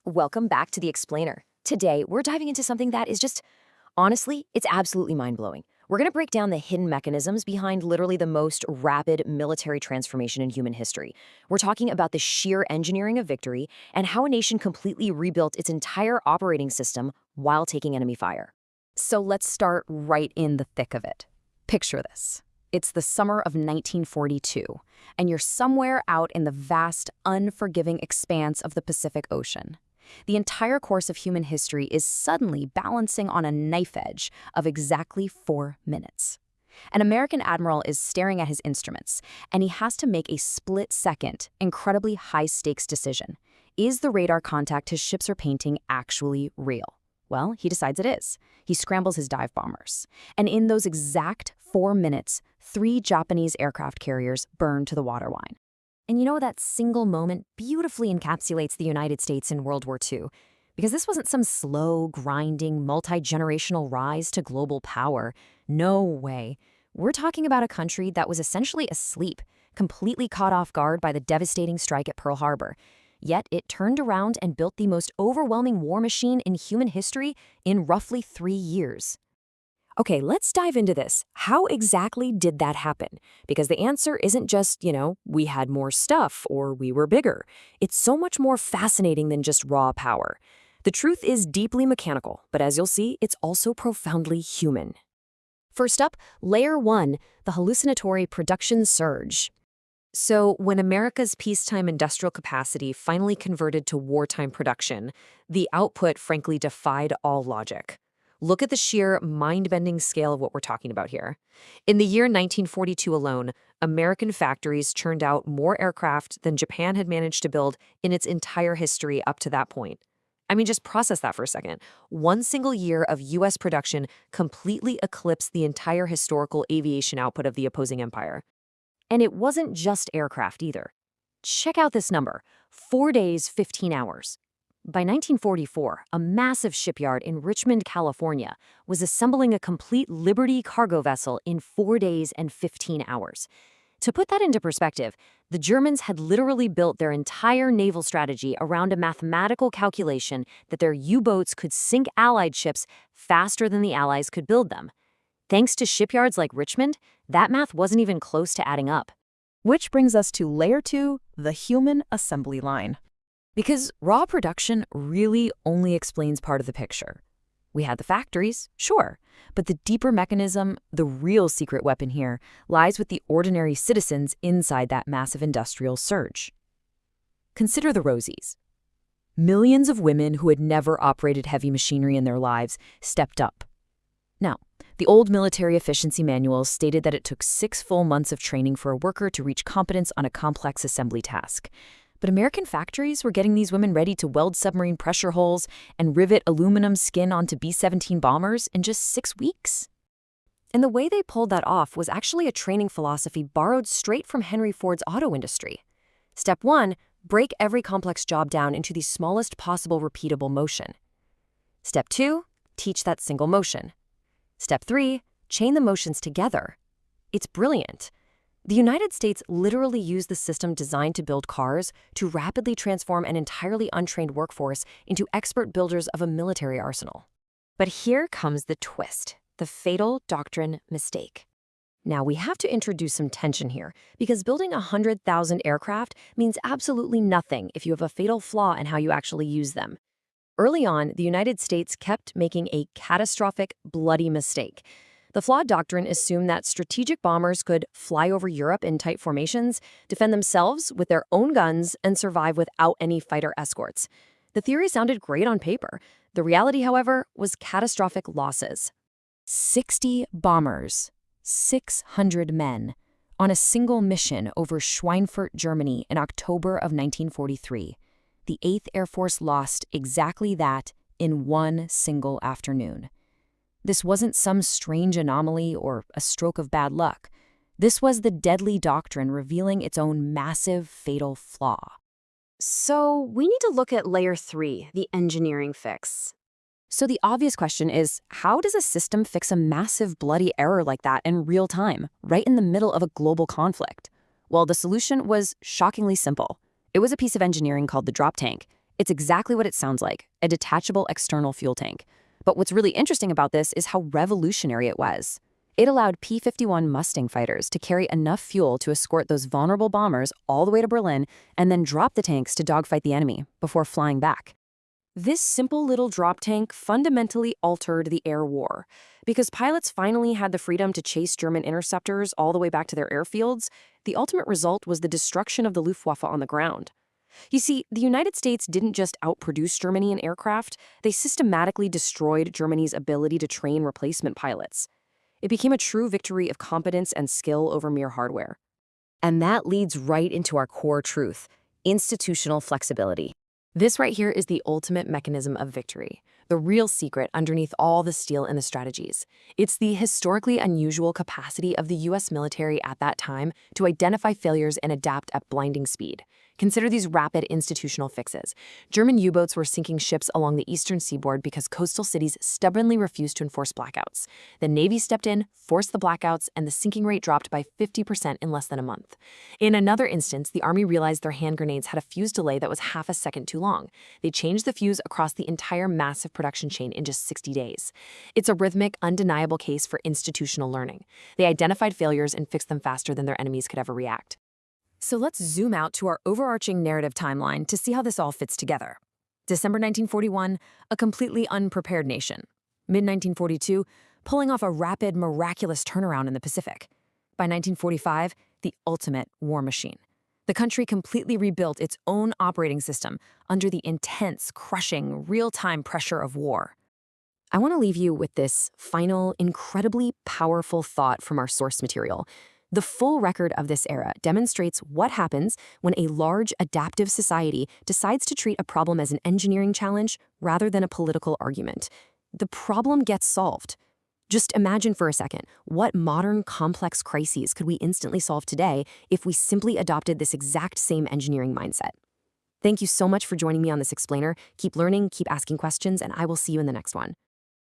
Welcome back to The Explainer. Today, we're diving into something that is just, honestly, it's absolutely mind-blowing. We're going to break down the hidden mechanisms behind literally the most rapid military transformation in human history. We're talking about the sheer engineering of victory and how a nation completely rebuilt its entire operating system while taking enemy fire. So let's start right in the thick of it. Picture this. It's the summer of 1942, and you're somewhere out in the vast, unforgiving expanse of the Pacific Ocean. The entire course of human history is suddenly balancing on a knife edge of exactly 4 minutes. An American admiral is staring at his instruments, and he has to make a split-second, incredibly high-stakes decision. Is the radar contact his ships are painting actually real? Well, he decides it is. He scrambles his dive bombers. And in those exact 4 minutes, 3 Japanese aircraft carriers burn to the waterline. And you know, that single moment beautifully encapsulates the United States in World War II, because this wasn't some slow, grinding, multi-generational rise to global power. No way. We're talking about a country that was essentially asleep, completely caught off guard by the devastating strike at Pearl Harbor. Yet it turned around and built the most overwhelming war machine in human history in roughly 3 years. Okay, let's dive into this. How exactly did that happen? Because the answer isn't just, we had more stuff or we were bigger. It's so much more fascinating than just raw power. The truth is deeply mechanical, but as you'll see, it's also profoundly human. First up, Layer 1, the hallucinatory production surge. So when America's peacetime industrial capacity finally converted to wartime production, the output frankly defied all logic. Look at the sheer mind-bending scale of what we're talking about here. In the year 1942 alone, American factories churned out more aircraft than Japan had managed to build in its entire history up to that point. I mean, just process that for a second. One single year of U.S. production completely eclipsed the entire historical aviation output of the opposing empire. And it wasn't just aircraft either. Check out this number, 4 days, 15 hours. By 1944, a massive shipyard in Richmond, California, was assembling a complete Liberty cargo vessel in 4 days and 15 hours. To put that into perspective, the Germans had literally built their entire naval strategy around a mathematical calculation that their U-boats could sink Allied ships faster than the Allies could build them. Thanks to shipyards like Richmond, that math wasn't even close to adding up. Which brings us to Layer 2, the human assembly line. Because raw production really only explains part of the picture. We had the factories, sure, but the deeper mechanism, the real secret weapon here, lies with the ordinary citizens inside that massive industrial surge. Consider the Rosies. Millions of women who had never operated heavy machinery in their lives stepped up. Now, the old military efficiency manuals stated that it took 6 full months of training for a worker to reach competence on a complex assembly task. But American factories were getting these women ready to weld submarine pressure holes and rivet aluminum skin onto B-17 bombers in just 6 weeks. And the way they pulled that off was actually a training philosophy borrowed straight from Henry Ford's auto industry. Step 1, break every complex job down into the smallest possible repeatable motion. Step 2, teach that single motion. Step 3, chain the motions together. It's brilliant. The United States literally used the system designed to build cars to rapidly transform an entirely untrained workforce into expert builders of a military arsenal. But here comes the twist, the fatal doctrine mistake. Now, we have to introduce some tension here, because building 100,000 aircraft means absolutely nothing if you have a fatal flaw in how you actually use them. Early on, the United States kept making a catastrophic, bloody mistake. The flawed doctrine assumed that strategic bombers could fly over Europe in tight formations, defend themselves with their own guns, and survive without any fighter escorts. The theory sounded great on paper. The reality, however, was catastrophic losses. 60 bombers, 600 men, on a single mission over Schweinfurt, Germany in October of 1943. The 8th Air Force lost exactly that in one single afternoon. This wasn't some strange anomaly or a stroke of bad luck. This was the deadly doctrine revealing its own massive, fatal flaw. So we need to look at Layer 3, the engineering fix. So the obvious question is, how does a system fix a massive, bloody error like that in real time, right in the middle of a global conflict? Well, the solution was shockingly simple. It was a piece of engineering called the drop tank. It's exactly what it sounds like, a detachable external fuel tank. But what's really interesting about this is how revolutionary it was. It allowed P-51 Mustang fighters to carry enough fuel to escort those vulnerable bombers all the way to Berlin and then drop the tanks to dogfight the enemy before flying back. This simple little drop tank fundamentally altered the air war. Because pilots finally had the freedom to chase German interceptors all the way back to their airfields, the ultimate result was the destruction of the Luftwaffe on the ground. You see, the United States didn't just outproduce Germany in aircraft, they systematically destroyed Germany's ability to train replacement pilots. It became a true victory of competence and skill over mere hardware. And that leads right into our core truth: institutional flexibility. This right here is the ultimate mechanism of victory, the real secret underneath all the steel and the strategies. It's the historically unusual capacity of the US military at that time to identify failures and adapt at blinding speed. Consider these rapid institutional fixes. German U-boats were sinking ships along the eastern seaboard because coastal cities stubbornly refused to enforce blackouts. The Navy stepped in, forced the blackouts, and the sinking rate dropped by 50% in less than a month. In another instance, the Army realized their hand grenades had a fuse delay that was half a second too long. They changed the fuse across the entire massive production chain in just 60 days. It's a rhythmic, undeniable case for institutional learning. They identified failures and fixed them faster than their enemies could ever react. So let's zoom out to our overarching narrative timeline to see how this all fits together. December 1941, a completely unprepared nation. Mid-1942, pulling off a rapid, miraculous turnaround in the Pacific. By 1945, the ultimate war machine. The country completely rebuilt its own operating system under the intense, crushing, real-time pressure of war. I want to leave you with this final, incredibly powerful thought from our source material. The full record of this era demonstrates what happens when a large, adaptive society decides to treat a problem as an engineering challenge rather than a political argument. The problem gets solved. Just imagine for a second, what modern, complex crises could we instantly solve today if we simply adopted this exact same engineering mindset? Thank you so much for joining me on this explainer. Keep learning, keep asking questions, and I will see you in the next one.